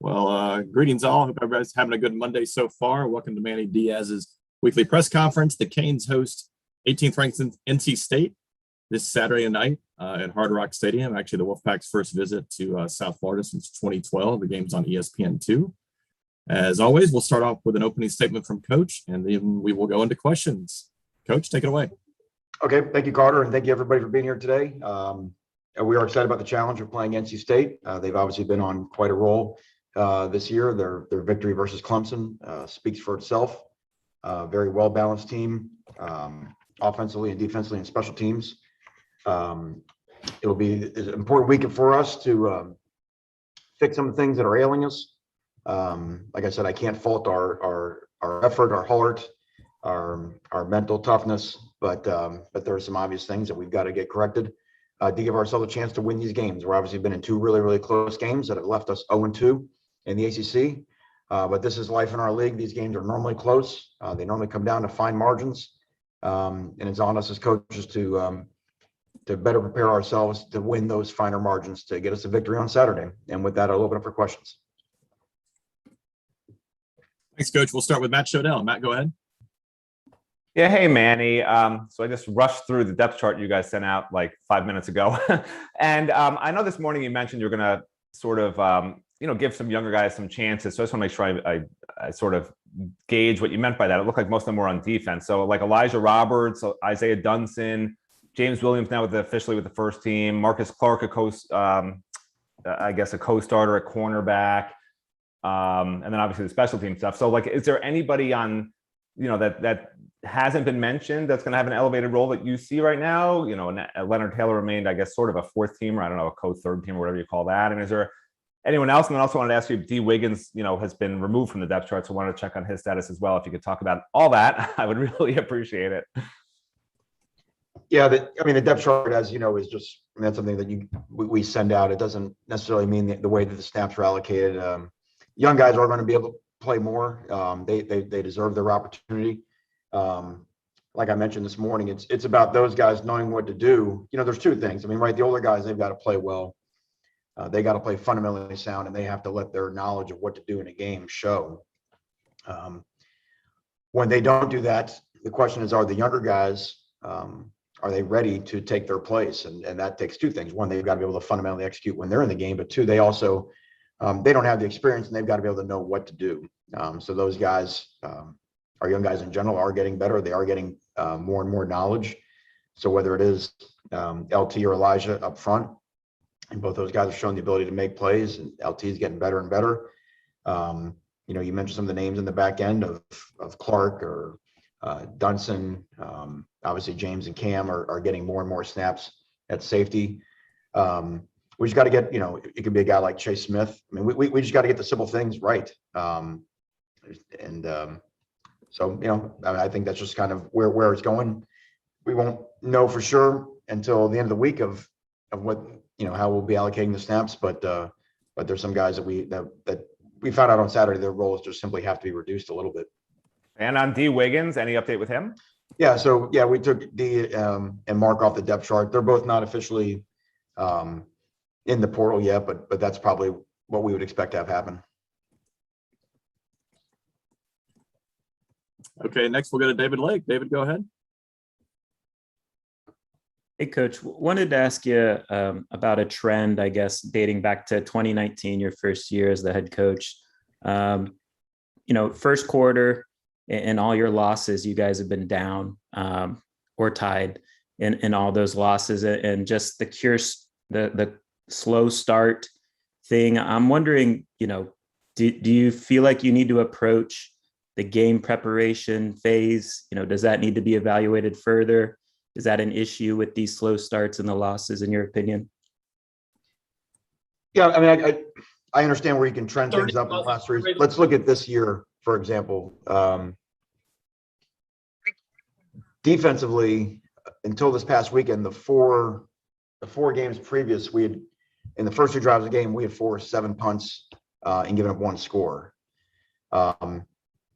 Greetings all. Hope everybody's having a good Monday so far. Welcome to Manny Diaz's weekly press conference. The Canes host 18th ranked NC State this Saturday night at Hard Rock Stadium. Actually, the Wolfpack's first visit to South Florida since 2012. The game's on ESPN2. As always, we'll start off with an opening statement from Coach, and then we will go into questions. Coach, take it away. Okay, thank you, Carter, and thank you everybody for being here today. We are excited about the challenge of playing NC State. They've obviously been on quite a roll this year. Their victory versus Clemson speaks for itself. Very well-balanced team, offensively and defensively and special teams. It'll be an important weekend for us to fix some of the things that are ailing us. Like I said, I can't fault our effort, our heart, our mental toughness, but there are some obvious things that we've got to get corrected to give ourselves a chance to win these games. We're obviously been in two really, really close games that have left us 0-2 in the ACC, but this is life in our league. These games are normally close. They normally come down to fine margins, and it's on us as coaches to better prepare ourselves to win those finer margins to get us a victory on Saturday. And with that, I'll open up for questions. Thanks, Coach. We'll start with Matt Shodell. Matt, go ahead. Yeah, hey, Manny. So I just rushed through the depth chart you guys sent out like 5 minutes ago. And I know this morning you mentioned you're going to sort of, give some younger guys some chances. So I just want to make sure I sort of gauge what you meant by that. It looked like most of them were on defense. So like Elijah Roberts, Isaiah Dunson, James Williams now officially with the first team, Marcus Clark, a co-starter at cornerback. And then obviously the special team stuff. So like, is there anybody on, that hasn't been mentioned that's going to have an elevated role that you see right now? Leonard Taylor remained, I guess, sort of a fourth teamer. I don't know, a co-third team or whatever you call that. And is there anyone else? And then also wanted to ask you if D. Wiggins, has been removed from the depth chart. So I wanted to check on his status as well. If you could talk about all that, I would really appreciate it. Yeah, the depth chart, as you know, is just that's something that we send out. It doesn't necessarily mean the way that the snaps are allocated. Young guys are going to be able to play more. They deserve their opportunity. Like I mentioned this morning, it's about those guys knowing what to do. There's two things. The older guys, they've got to play well. They got to play fundamentally sound, and they have to let their knowledge of what to do in a game show. When they don't do that, the question is, are the younger guys, are they ready to take their place? And that takes two things. One, they've got to be able to fundamentally execute when they're in the game, but two, they also they don't have the experience, and they've got to be able to know what to do. So those guys, our young guys in general, are getting better. They are getting more and more knowledge. So whether it is LT or Elijah up front, and both those guys have shown the ability to make plays, and LT is getting better and better. You mentioned some of the names in the back end of Clark or Dunson. Obviously, James and Cam are getting more and more snaps at safety. We just got to get, it could be a guy like Chase Smith. We just got to get the simple things right. So, I think that's just kind of where it's going. We won't know for sure until the end of the week of what, how we'll be allocating the snaps. But there's some guys that we found out on Saturday, their roles just simply have to be reduced a little bit. And on D. Wiggins, any update with him? Yeah. So we took D and Mark off the depth chart. They're both not officially in the portal yet, but that's probably what we would expect to have happen. Okay, next we'll go to David Lake. David, go ahead. Hey, Coach. Wanted to ask you about a trend, I guess, dating back to 2019, your first year as the head coach. First quarter in all your losses, you guys have been down or tied in all those losses, and just the slow start thing. I'm wondering, do you feel like you need to approach the game preparation phase? Does that need to be evaluated further? Is that an issue with these slow starts and the losses, in your opinion? Yeah, I understand where you can trend things up in the last three. Let's look at this year, for example. Defensively, until this past weekend, the four games previous, we had, in the first two drives of the game, we had forced 7 punts and given up 1 score.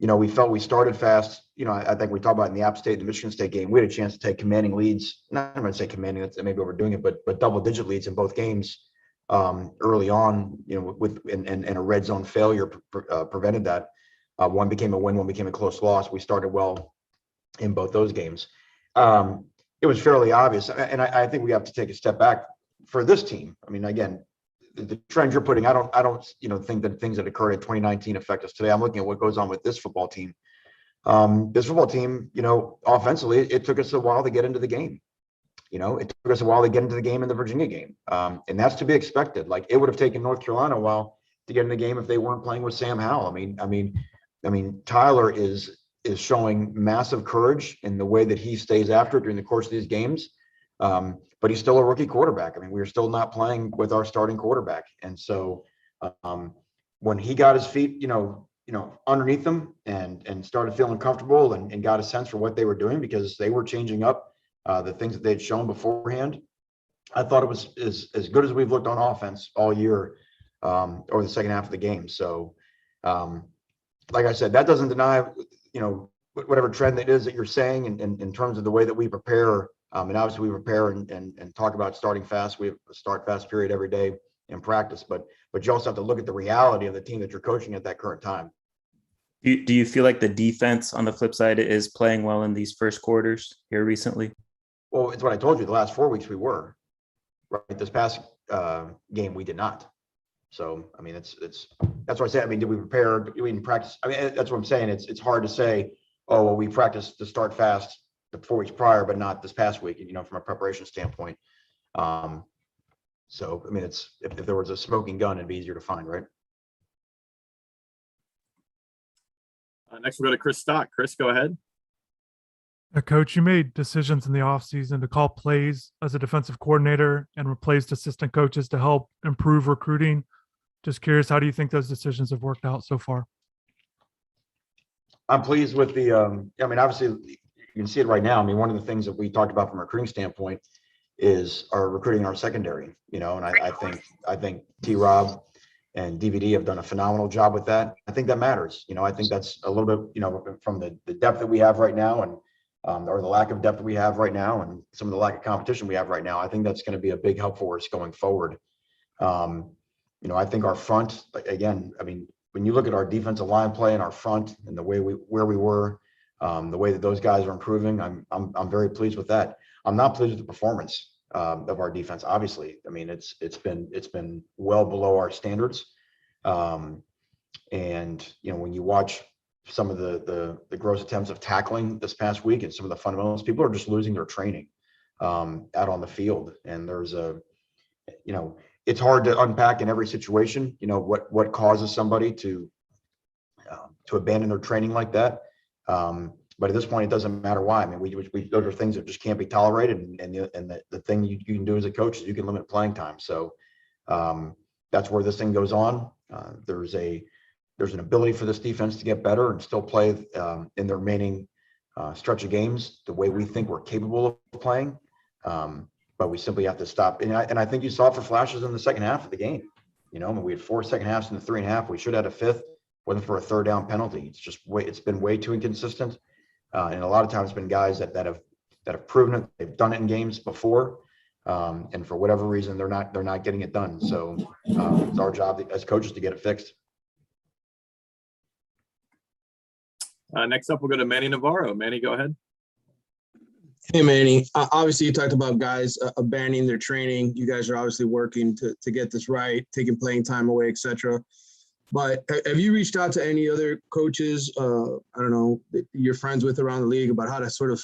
We felt we started fast. I think we talked about in the App State, the Michigan State game, we had a chance to take commanding leads. Not going to say commanding, that's maybe overdoing it, but double-digit leads in both games early on, and a red zone failure prevented that. One became a win, one became a close loss. We started well in both those games. It was fairly obvious, and I think we have to take a step back for this team. I mean, again, the trend you're putting, I don't think that things that occurred in 2019 affect us today. I'm looking at what goes on with this football team. This football team, offensively, it took us a while to get into the game. It took us a while to get into the game in the Virginia game, and that's to be expected. Like, it would have taken North Carolina a while to get in the game if they weren't playing with Sam Howell. I mean, Tyler is showing massive courage in the way that he stays after it during the course of these games. But he's still a rookie quarterback. I mean, we're still not playing with our starting quarterback. And so when he got his feet, underneath him and started feeling comfortable and got a sense for what they were doing, because they were changing up the things that they'd shown beforehand, I thought it was as good as we've looked on offense all year over the second half of the game. So, like I said, that doesn't deny, whatever trend it is that you're saying in terms of the way that we prepare. And obviously we prepare and talk about starting fast. We have a start fast period every day in practice, but you also have to look at the reality of the team that you're coaching at that current time. Do you feel like the defense on the flip side is playing well in these first quarters here recently? Well, it's what I told you. The last 4 weeks we were, right? This past game we did not. So, I mean, that's what I said. I mean, did we prepare? Did we even practice? I mean, that's what I'm saying. It's hard to say, oh, well, we practiced to start fast the 4 weeks prior, but not this past week, from a preparation standpoint. So, I mean, it's if there was a smoking gun, it'd be easier to find, right? Next, we'll go to Chris Stock. Chris, go ahead. Coach, you made decisions in the offseason to call plays as a defensive coordinator and replaced assistant coaches to help improve recruiting. Just curious, how do you think those decisions have worked out so far? I'm pleased with the, obviously you can see it right now. I mean, one of the things that we talked about from a recruiting standpoint is our recruiting in our secondary, and I think T-Rob and DVD have done a phenomenal job with that. I think that matters. I think that's a little bit, from the depth that we have right now and or the lack of depth that we have right now and some of the lack of competition we have right now. I think that's going to be a big help for us going forward. I think our front, again, when you look at our defensive line play and our front and the way where we were, the way that those guys are improving, I'm very pleased with that. I'm not pleased with the performance of our defense. Obviously, it's been well below our standards. And when you watch some of the gross attempts of tackling this past week and some of the fundamentals, people are just losing their training out on the field. And there's it's hard to unpack in every situation, what causes somebody to abandon their training like that. But at this point, it doesn't matter why. Those are things that just can't be tolerated. And the thing you can do as a coach is you can limit playing time. So that's where this thing goes on. There's an ability for this defense to get better and still play in the remaining stretch of games the way we think we're capable of playing. But we simply have to stop. And I think you saw it for flashes in the second half of the game. We had 4 second halves in the 3.5. We should have had a fifth. Wasn't for a third down penalty. It's been way too inconsistent. And a lot of times it's been guys that have proven it. They've done it in games before. And for whatever reason, they're not getting it done. So it's our job as coaches to get it fixed. Next up, we'll go to Manny Navarro. Manny, go ahead. Hey, Manny. Obviously, you talked about guys abandoning their training. You guys are obviously working to get this right, taking playing time away, etc. But have you reached out to any other coaches, that you're friends with around the league about how to sort of,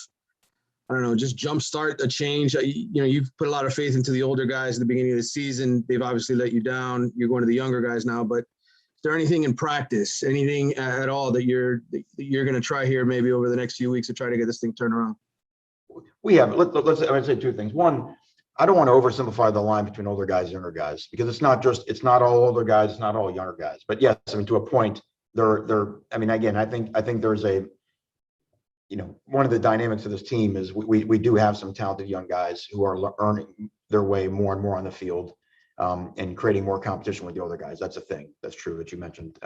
just jumpstart a change? You've put a lot of faith into the older guys at the beginning of the season. They've obviously let you down. You're going to the younger guys now. But is there anything in practice, anything at all that you're going to try here maybe over the next few weeks to try to get this thing turned around? We have. Let's say two things. One, I don't want to oversimplify the line between older guys and younger guys, because it's not all older guys, it's not all younger guys. But yes, to a point, again, I think there's one of the dynamics of this team is we do have some talented young guys who are earning their way more and more on the field, and creating more competition with the older guys. That's a thing. That's true that you mentioned.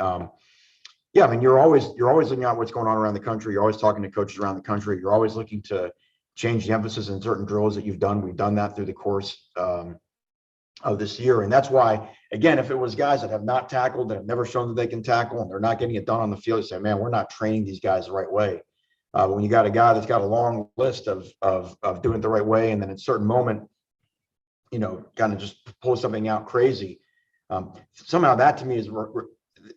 You're always looking at what's going on around the country. You're always talking to coaches around the country. You're always looking to change the emphasis in certain drills that you've done. We've done that through the course of this year. And that's why, again, if it was guys that have not tackled, that have never shown that they can tackle, and they're not getting it done on the field, you say, man, we're not training these guys the right way. But when you got a guy that's got a long list of doing it the right way, and then at a certain moment, kind of just pull something out crazy, somehow that to me is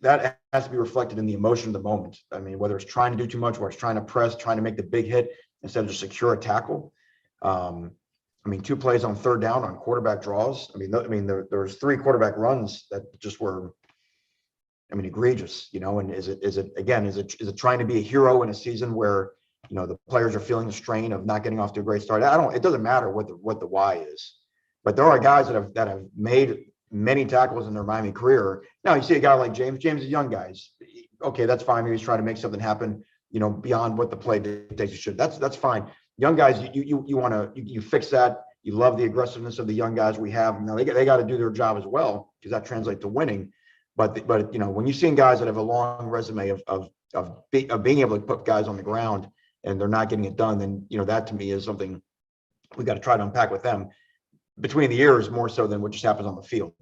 that has to be reflected in the emotion of the moment. I mean, whether it's trying to do too much, or it's trying to press, trying to make the big hit instead of just secure a tackle. I mean, 2 plays on 3rd down on quarterback draws. There's 3 quarterback runs that just were, egregious. And is it trying to be a hero in a season where the players are feeling the strain of not getting off to a great start? It doesn't matter what the why is, but there are guys that have made many tackles in their Miami career. Now you see a guy like James. James is young guys. Okay, that's fine. Maybe he's trying to make something happen, beyond what the play dictates you should. That's fine. Young guys, you fix that. You love the aggressiveness of the young guys we have. Now they got to do their job as well, because that translates to winning. But when you're seeing guys that have a long resume of being able to put guys on the ground and they're not getting it done, then that to me is something we got to try to unpack with them between the ears more so than what just happens on the field.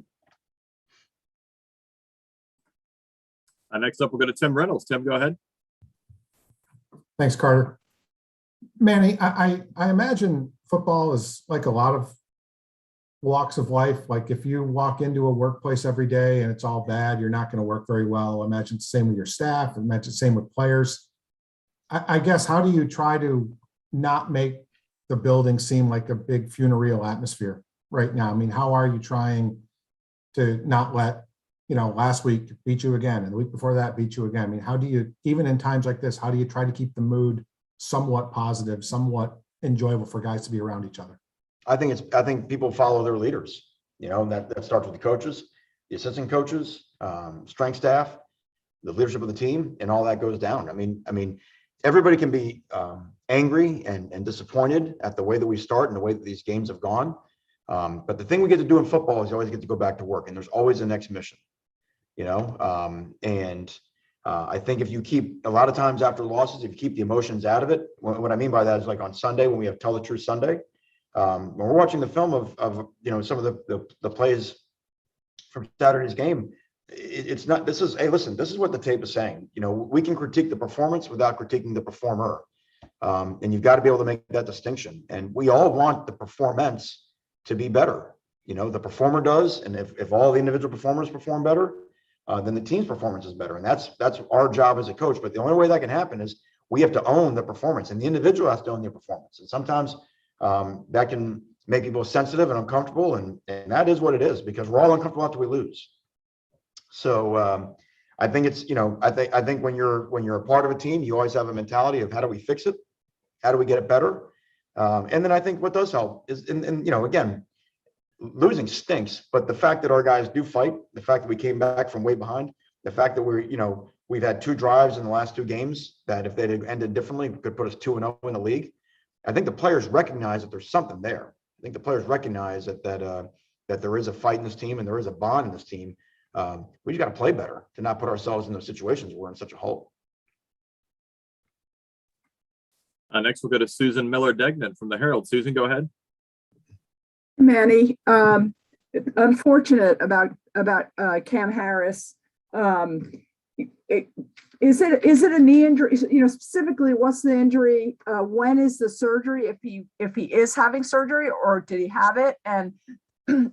Next up, we'll go to Tim Reynolds. Tim, go ahead. Thanks, Carter. Manny, I imagine football is like a lot of walks of life. Like if you walk into a workplace every day and it's all bad, you're not going to work very well. I imagine it's the same with your staff. I imagine it's the same with players. I guess, how do you try to not make the building seem like a big funereal atmosphere right now? I mean, how are you trying to not let, last week beat you again, and the week before that beat you again? I mean, how do you, even in times like this, how do you try to keep the mood somewhat positive, somewhat enjoyable for guys to be around each other? I think people follow their leaders, that starts with the coaches, the assistant coaches, strength staff, the leadership of the team, and all that goes down. I mean, everybody can be angry and disappointed at the way that we start and the way that these games have gone. But the thing we get to do in football is you always get to go back to work, and there's always a next mission, I think if you keep, a lot of times after losses, if you keep the emotions out of it, what I mean by that is, like on Sunday, when we have Tell the Truth Sunday, when we're watching the film of some of the plays from Saturday's game, it's not, this is what the tape is saying. We can critique the performance without critiquing the performer. And you've got to be able to make that distinction. And we all want the performance to be better. The performer does. And if all the individual performers perform better, then the team's performance is better. And that's our job as a coach. But the only way that can happen is we have to own the performance, and the individual has to own their performance. And sometimes that can make people sensitive and uncomfortable. And that is what it is, because we're all uncomfortable after we lose. So I think it's, I think when you're a part of a team, you always have a mentality of how do we fix it? How do we get it better? And then I think what does help is, and again, losing stinks, but the fact that our guys do fight, the fact that we came back from way behind, the fact that we've had 2 drives in the last 2 games that if they'd ended differently could put us 2-0 in the league. I think the players recognize that there's something there. I think the players recognize that there is a fight in this team and there is a bond in this team. We just got to play better to not put ourselves in those situations where we're in such a hole. Next, we'll go to Susan Miller-Degnan from the Herald. Susan, go ahead. Manny, unfortunate about Cam Harris. Is it a knee injury? Specifically, what's the injury? When is the surgery? If he is having surgery, or did he have it? And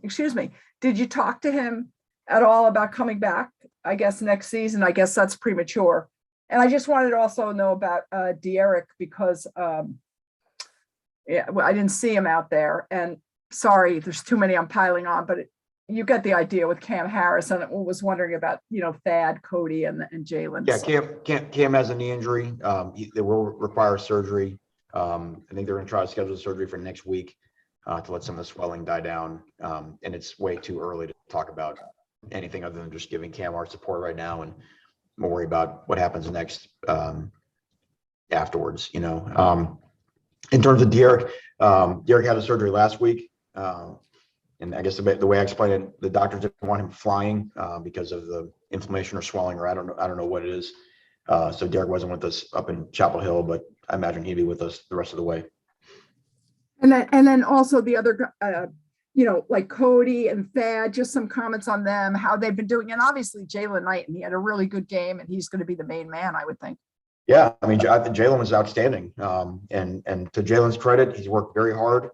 excuse me, did you talk to him at all about coming back? I guess next season. I guess that's premature. And I just wanted to also know about Derek, because I didn't see him out there. And sorry, there's too many I'm piling on, but you get the idea with Cam Harris. And I was wondering about, Thad, Cody, and Jalen. Yeah, Cam has a knee injury. They will require surgery. I think they're going to try to schedule the surgery for next week to let some of the swelling die down. And it's way too early to talk about anything other than just giving Cam our support right now, and we'll worry about what happens next afterwards. In terms of Derek, Derek had a surgery last week. And I guess the way I explained it, the doctors didn't want him flying because of the inflammation or swelling, or I don't know what it is. So Derek wasn't with us up in Chapel Hill, but I imagine he'd be with us the rest of the way. And then also the other, like Cody and Thad, just some comments on them, how they've been doing. And obviously Jalen Knight, and he had a really good game, and he's going to be the main man, I would think. Yeah, I mean, I think Jalen was outstanding. And to Jalen's credit, he's worked very hard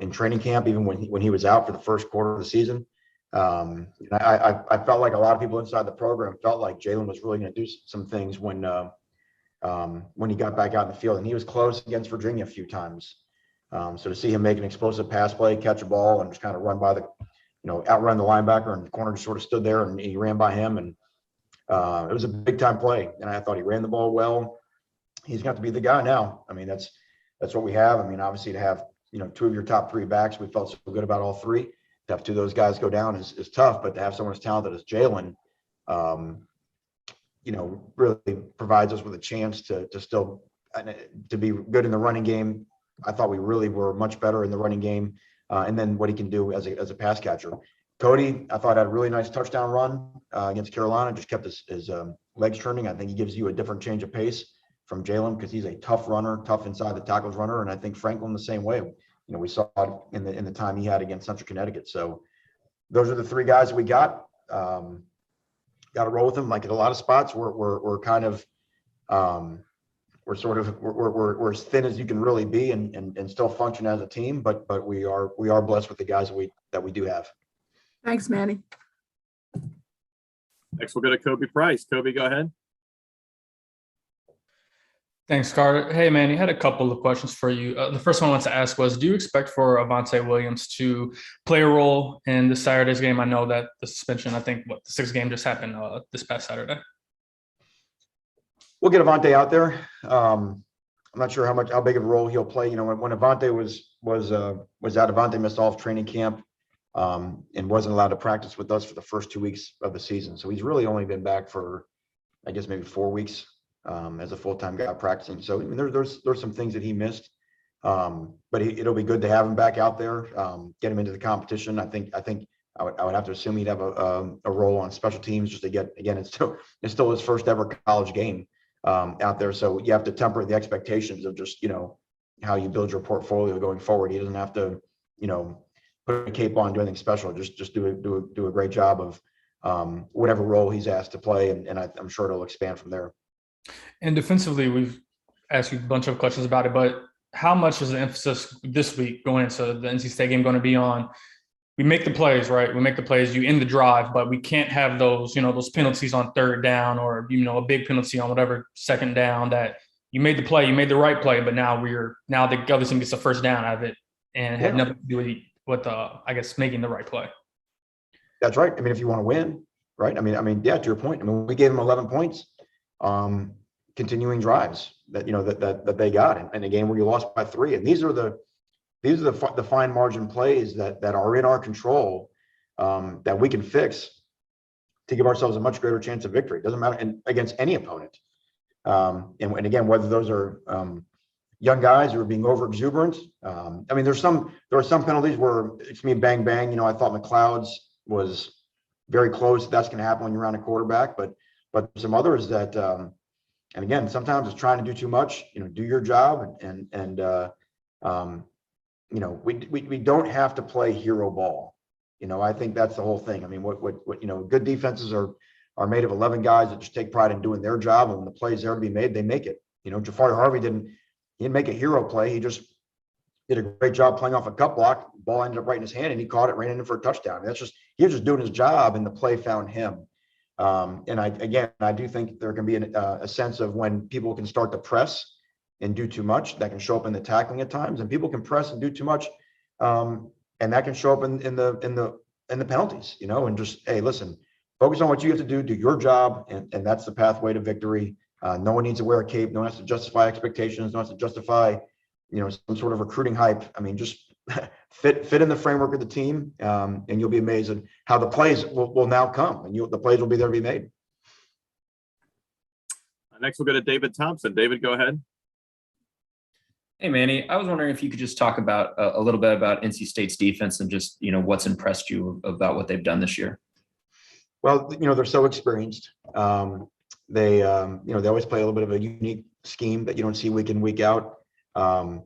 in training camp, even when he was out for the first quarter of the season. And I felt like a lot of people inside the program felt like Jalen was really going to do some things when he got back out in the field, and he was close against Virginia a few times. So to see him make an explosive pass play, catch a ball, and just kind of run by outrun the linebacker, and the corner just sort of stood there and he ran by him, and it was a big time play. And I thought he ran the ball well. He's got to be the guy now. I mean, that's what we have. I mean, obviously to have, two of your top three backs, we felt so good about all three. To have two of those guys go down is tough, but to have someone as talented as Jalen, really provides us with a chance to still to be good in the running game. I thought we really were much better in the running game, and then what he can do as a pass catcher. Cody, I thought had a really nice touchdown run against Carolina. Just kept his legs turning. I think he gives you a different change of pace from Jalen, because he's a tough runner, tough inside the tackles runner, and I think Franklin the same way. We saw it in the time he had against Central Connecticut. So those are the three guys that we got. Got to roll with them. Like at a lot of spots, we're kind of we're as thin as you can really be and still function as a team. But we are blessed with the guys that we do have. Thanks, Manny. Next, we'll go to Kobe Price. Kobe, go ahead. Thanks, Carter. Hey, Manny, I had a couple of questions for you. The first one I wanted to ask was, do you expect for Avante Williams to play a role in this Saturday's game? I know that the suspension, I think, the sixth game just happened this past Saturday. We'll get Avante out there. I'm not sure how big of a role he'll play. When Avante was out, Avante missed all of training camp and wasn't allowed to practice with us for the first 2 weeks of the season. So he's really only been back for, I guess, maybe 4 weeks as a full-time guy practicing. So I mean, there's some things that he missed, but it'll be good to have him back out there, get him into the competition. I think I would have to assume he'd have a role on special teams, just to get, again, it's still his first ever college game out there. So you have to temper the expectations of just, how you build your portfolio going forward. He doesn't have to, put a cape on, do anything special. Just do a great job of whatever role he's asked to play. And I'm sure it'll expand from there. And defensively, we've asked you a bunch of questions about it, but how much is the emphasis this week going into the NC State game going to be on? We make the plays, right? We make the plays, you end the drive, but we can't have those, those penalties on third down, or, a big penalty on whatever second down, that you made the play, you made the right play, but now the other team gets a first down out of it, and it had nothing to do with I guess, making the right play. That's right. I mean, if you want to win, right? I mean, yeah, to your point, we gave them 11 points. Continuing drives that they got in a game where you lost by 3, and these are the fine margin plays that are in our control, that we can fix to give ourselves a much greater chance of victory. It doesn't matter against any opponent, and again, whether those are young guys who are being over exuberant. I mean, there are some penalties where it's me bang bang. I thought McLeod's was very close. That's going to happen when you're around a quarterback, but some others that, and again, sometimes it's trying to do too much. Do your job, and we don't have to play hero ball. I think that's the whole thing. I mean, what good defenses are made of 11 guys that just take pride in doing their job, and when the plays there to be made, they make it. Jafari Harvey didn't make a hero play. He just did a great job playing off a cut block. Ball ended up right in his hand, and he caught it, ran in for a touchdown. He was just doing his job, and the play found him. And I do think there can be a sense of when people can start to press and do too much. That can show up in the tackling at times, and people can press and do too much, and that can show up in the penalties. And just, hey, listen, focus on what you have to do your job, and that's the pathway to victory. No one needs to wear a cape. No one has to justify expectations. No one has to justify, some sort of recruiting hype. I mean, just fit in the framework of the team, and you'll be amazed at how the plays will now come, and the plays will be there to be made. Next, we'll go to David Thompson. David, go ahead. Hey, Manny, I was wondering if you could just talk about a little bit about NC State's defense and just, what's impressed you about what they've done this year. Well, they're so experienced. They always play a little bit of a unique scheme that you don't see week in, week out. To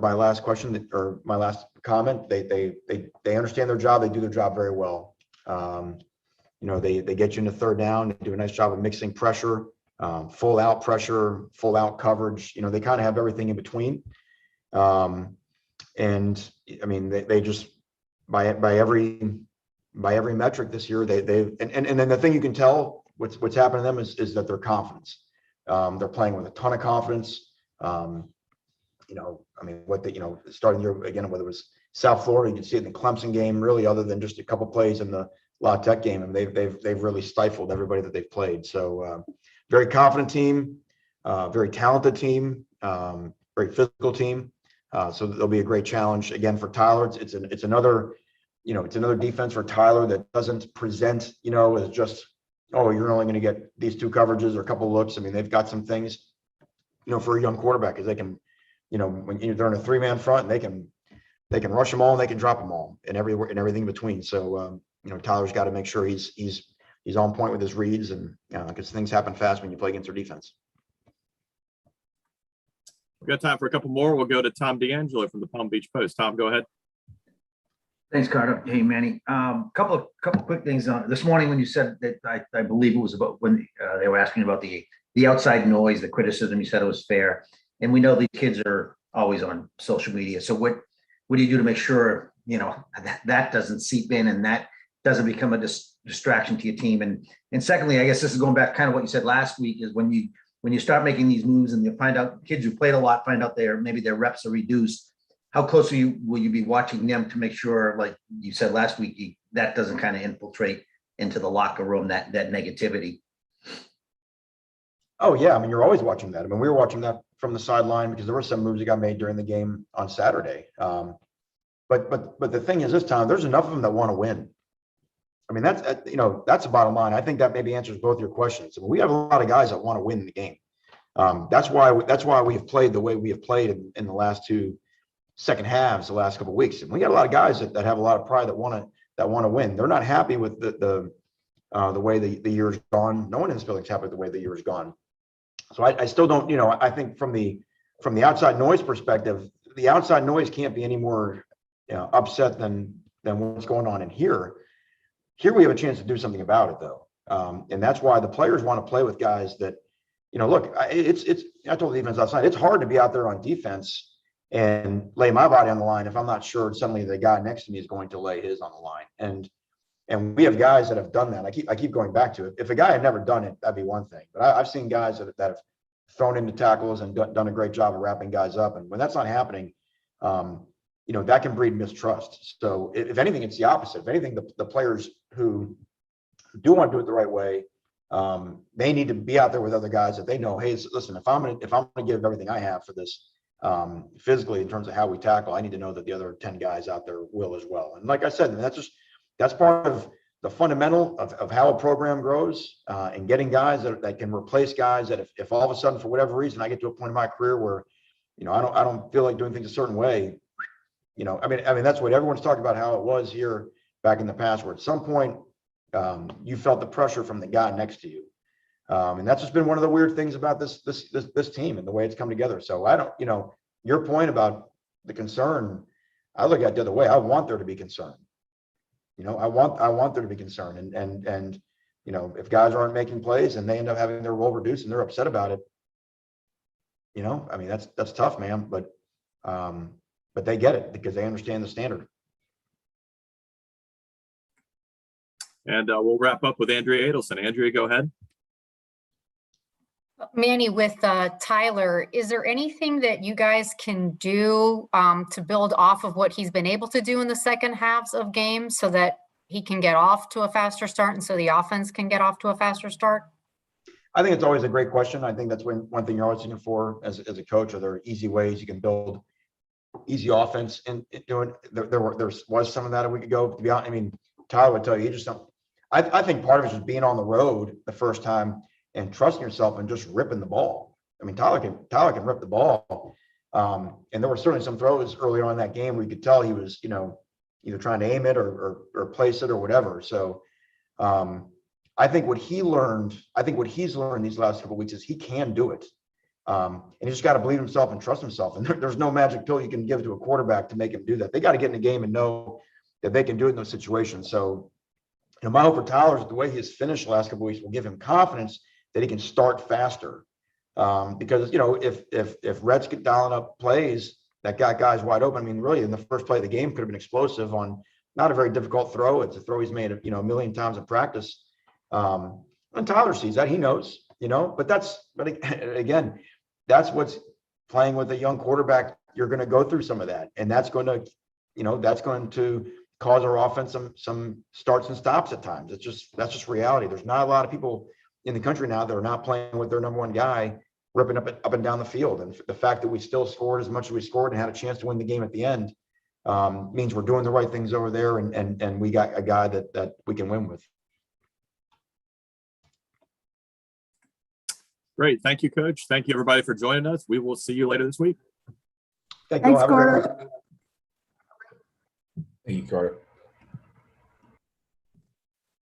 my last question, or my last comment. They understand their job. They do their job very well. They get you into third down. They do a nice job of mixing pressure, full out pressure, full out coverage. They kind of have everything in between. And I mean, they just by every metric this year, and then the thing you can tell what's happened to them is that their confidence. They're playing with a ton of confidence. Starting the year again, whether it was South Florida, you can see it in the Clemson game, really, other than just a couple plays in the La Tech game, and they've really stifled everybody that they've played. So very confident team, very talented team, very physical team. So there'll be a great challenge again for Tyler. It's another defense for Tyler that doesn't present, as just, oh, you're only going to get these two coverages or a couple looks. I mean, they've got some things, for a young quarterback, because they can, when they're in a 3-man front, and they can rush them all and they can drop them all and everything in between. So, Tyler's got to make sure he's on point with his reads, and because things happen fast when you play against their defense. We've got time for a couple more. We'll go to Tom D'Angelo from the Palm Beach Post. Tom, go ahead. Thanks, Carter. Hey, Manny. Couple quick things. This morning when you said that, I believe it was about when they were asking about the outside noise, the criticism. You said it was fair, and we know these kids are always on social media. So what do you do to make sure that doesn't seep in and that doesn't become a distraction to your team? And secondly, I guess this is going back kind of what you said last week, is when you start making these moves and you find out kids who played a lot find out maybe their reps are reduced. How close will you be watching them to make sure, like you said last week, that doesn't kind of infiltrate into the locker room, that negativity? Oh yeah, I mean, you're always watching that. I mean, we were watching that from the sideline because there were some moves that got made during the game on Saturday. But the thing is, this time there's enough of them that want to win. I mean, that's the bottom line. I think that maybe answers both your questions. I mean, we have a lot of guys that want to win the game. That's why we've played the way we have played in the last two second halves, the last couple of weeks. And we got a lot of guys that have a lot of pride that want to win. They're not happy with the way the year's gone. No one in this building's happy with the way the year's gone. So I still don't, I think from the outside noise perspective, the outside noise can't be any more upset than what's going on in here. Here we have a chance to do something about it, though. And that's why the players want to play with guys that, look, I told the defense last night, it's hard to be out there on defense and lay my body on the line if I'm not sure suddenly the guy next to me is going to lay his on the line. And we have guys that have done that. I keep going back to it. If a guy had never done it, that'd be one thing. But I've seen guys that have thrown into tackles and done a great job of wrapping guys up. And when that's not happening, that can breed mistrust. So if anything, it's the opposite. If anything, the players who do want to do it the right way, they need to be out there with other guys that they know, hey, listen, if I'm gonna give everything I have for this, physically in terms of how we tackle, I need to know that the other 10 guys out there will as well. And like I said, that's part of the fundamental of how a program grows, and getting guys that can replace guys that if all of a sudden, for whatever reason, I get to a point in my career where, I don't feel like doing things a certain way. I mean, that's what everyone's talking about, how it was here back in the past, where at some point you felt the pressure from the guy next to you. And that's just been one of the weird things about this team and the way it's come together. So I don't, your point about the concern, I look at it the other way. I want there to be concern. I want there to be concern. And if guys aren't making plays and they end up having their role reduced and they're upset about it, I mean, that's tough, man. But they get it because they understand the standard. And we'll wrap up with Andrea Adelson. Andrea, go ahead. Manny, with Tyler, is there anything that you guys can do to build off of what he's been able to do in the second halves of games so that he can get off to a faster start and so the offense can get off to a faster start? I think it's always a great question. I think that's one thing you're always looking for as a coach. Are there easy ways you can build easy offense? And doing there was some of that a week ago. To be honest, I mean, Tyler would tell you just something. I think part of it is just being on the road the first time and trusting yourself and just ripping the ball. I mean, Tyler can rip the ball. And there were certainly some throws early on in that game where you could tell he was, either trying to aim it or place it or whatever. So I think what he's learned these last couple of weeks is he can do it. And he just got to believe himself and trust himself. And there's no magic pill you can give to a quarterback to make him do that. They got to get in the game and know that they can do it in those situations. So, my hope for Tyler is the way he has finished the last couple of weeks will give him confidence that he can start faster. Because, if Reds get dialing up plays that got guys wide open, I mean, really in the first play of the game could have been explosive on not a very difficult throw. It's a throw he's made, a million times in practice. And Tyler sees that, he knows, but again, that's what's playing with a young quarterback. You're going to go through some of that, and that's going to cause our offense some starts and stops at times. That's just reality. There's not a lot of people in the country now that are not playing with their number one guy ripping up and down the field. And the fact that we still scored as much as we scored and had a chance to win the game at the end means we're doing the right things over there, and we got a guy that we can win with. Great. Thank you, Coach. Thank you, everybody, for joining us. We will see you later this week. Thank you all. Thanks, Have a great Carter. one. Thank you, Carter.